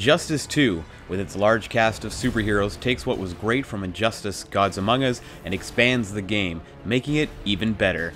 Injustice 2, with its large cast of superheroes, takes what was great from Injustice: Gods Among Us and expands the game, making it even better.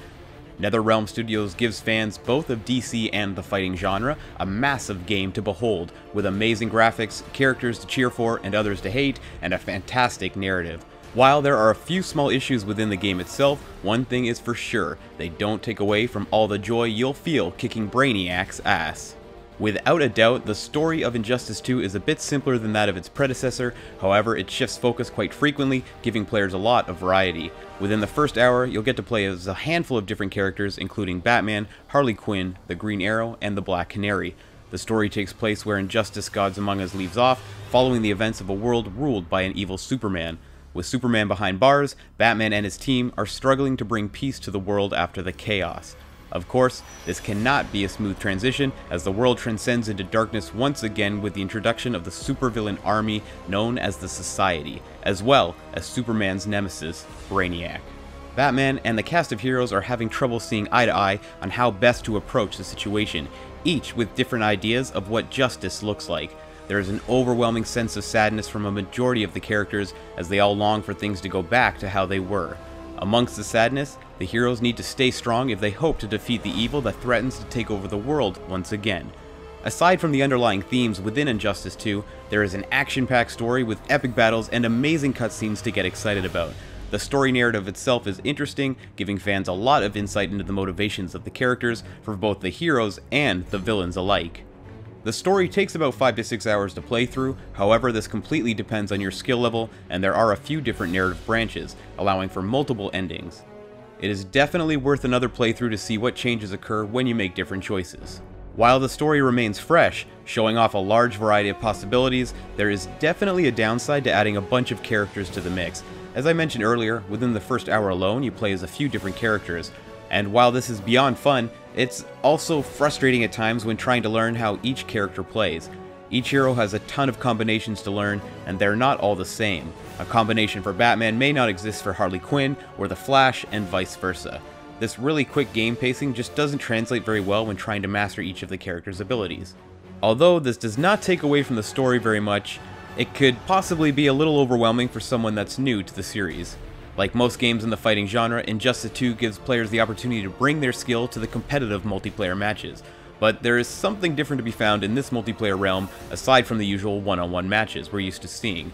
NetherRealm Studios gives fans both of DC and the fighting genre a massive game to behold, with amazing graphics, characters to cheer for and others to hate, and a fantastic narrative. While there are a few small issues within the game itself, one thing is for sure: they don't take away from all the joy you'll feel kicking Brainiac's ass. Without a doubt, the story of Injustice 2 is a bit simpler than that of its predecessor. However, it shifts focus quite frequently, giving players a lot of variety. Within the first hour, you'll get to play as a handful of different characters, including Batman, Harley Quinn, the Green Arrow, and the Black Canary. The story takes place where Injustice: Gods Among Us leaves off, following the events of a world ruled by an evil Superman. With Superman behind bars, Batman and his team are struggling to bring peace to the world after the chaos. Of course, this cannot be a smooth transition, as the world transcends into darkness once again with the introduction of the supervillain army known as the Society, as well as Superman's nemesis, Brainiac. Batman and the cast of heroes are having trouble seeing eye to eye on how best to approach the situation, each with different ideas of what justice looks like. There is an overwhelming sense of sadness from a majority of the characters, as they all long for things to go back to how they were. Amongst the sadness, the heroes need to stay strong if they hope to defeat the evil that threatens to take over the world once again. Aside from the underlying themes within Injustice 2, there is an action-packed story with epic battles and amazing cutscenes to get excited about. The story narrative itself is interesting, giving fans a lot of insight into the motivations of the characters for both the heroes and the villains alike. The story takes about 5 to 6 hours to play through, however this completely depends on your skill level, and there are a few different narrative branches, allowing for multiple endings. It is definitely worth another playthrough to see what changes occur when you make different choices. While the story remains fresh, showing off a large variety of possibilities, there is definitely a downside to adding a bunch of characters to the mix. As I mentioned earlier, within the first hour alone you play as a few different characters, and while this is beyond fun, it's also frustrating at times when trying to learn how each character plays. Each hero has a ton of combinations to learn, and they're not all the same. A combination for Batman may not exist for Harley Quinn or the Flash, and vice versa. This really quick game pacing just doesn't translate very well when trying to master each of the characters' abilities. Although this does not take away from the story very much, it could possibly be a little overwhelming for someone that's new to the series. Like most games in the fighting genre, Injustice 2 gives players the opportunity to bring their skill to the competitive multiplayer matches, but there is something different to be found in this multiplayer realm aside from the usual one-on-one matches we're used to seeing.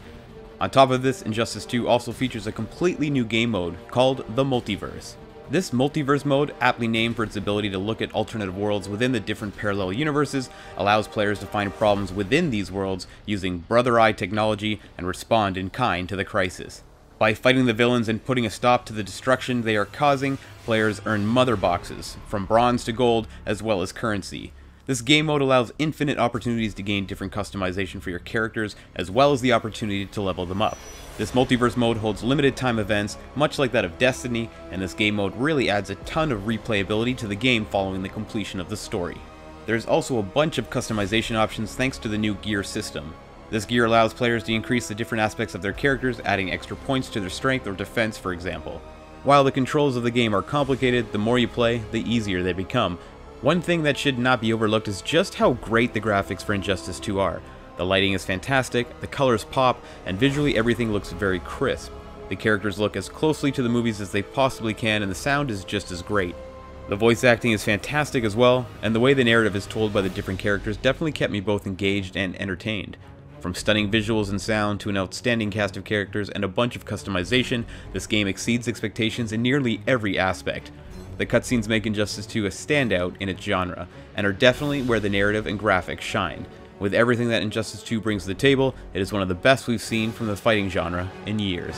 On top of this, Injustice 2 also features a completely new game mode called the Multiverse. This Multiverse mode, aptly named for its ability to look at alternative worlds within the different parallel universes, allows players to find problems within these worlds using Brother Eye technology and respond in kind to the crisis. By fighting the villains and putting a stop to the destruction they are causing, players earn mother boxes, from bronze to gold, as well as currency. This game mode allows infinite opportunities to gain different customization for your characters, as well as the opportunity to level them up. This multiverse mode holds limited time events, much like that of Destiny, and this game mode really adds a ton of replayability to the game following the completion of the story. There's also a bunch of customization options thanks to the new gear system. This gear allows players to increase the different aspects of their characters, adding extra points to their strength or defense, for example. While the controls of the game are complicated, the more you play, the easier they become. One thing that should not be overlooked is just how great the graphics for Injustice 2 are. The lighting is fantastic, the colors pop, and visually everything looks very crisp. The characters look as closely to the movies as they possibly can, and the sound is just as great. The voice acting is fantastic as well, and the way the narrative is told by the different characters definitely kept me both engaged and entertained. From stunning visuals and sound to an outstanding cast of characters and a bunch of customization, this game exceeds expectations in nearly every aspect. The cutscenes make Injustice 2 a standout in its genre, and are definitely where the narrative and graphics shine. With everything that Injustice 2 brings to the table, it is one of the best we've seen from the fighting genre in years.